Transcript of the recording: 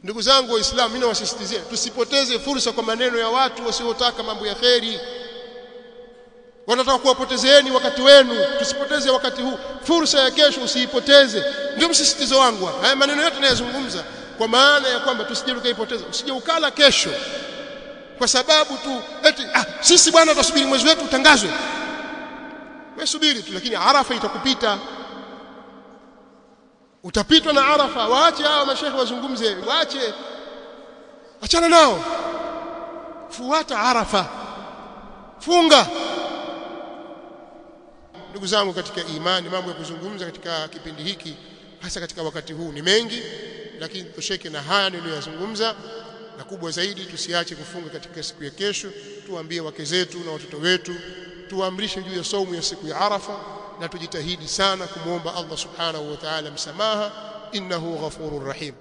Ndugu zangu waislamu, mimi nawasisitizia tusipoteze fursa kwa maneno ya watu wasiotaka mambo ya kheri. Wanataka kuwapotezeeni wakati wenu. Tusipoteze wakati huu, fursa ya kesho usiipoteze. Ndio msisitizo wangu. Haya maneno yote nayazungumza kwa maana ya kwamba tusije tukaipoteza. Usije ukala kesho kwa sababu tu eti sisi bwana tutasubiri mwezi wetu utangazwe. Wewe subiri tu, lakini Arafa itakupita. Utapitwa na Arafa. Waache hao mashehe wazungumze, waache, achana nao. Fuata Arafa, funga. Ndugu zangu katika imani, mambo ya kuzungumza katika kipindi hiki hasa katika wakati huu ni mengi, lakini tusheke na haya niliyozungumza, na kubwa zaidi tusiache kufunga katika siku ya kesho. Tuambie wake zetu na watoto wetu, tuamrishe juu ya saumu ya siku ya Arafa, na tujitahidi sana kumuomba Allah subhanahu wa ta'ala msamaha, innahu ghafurur rahim.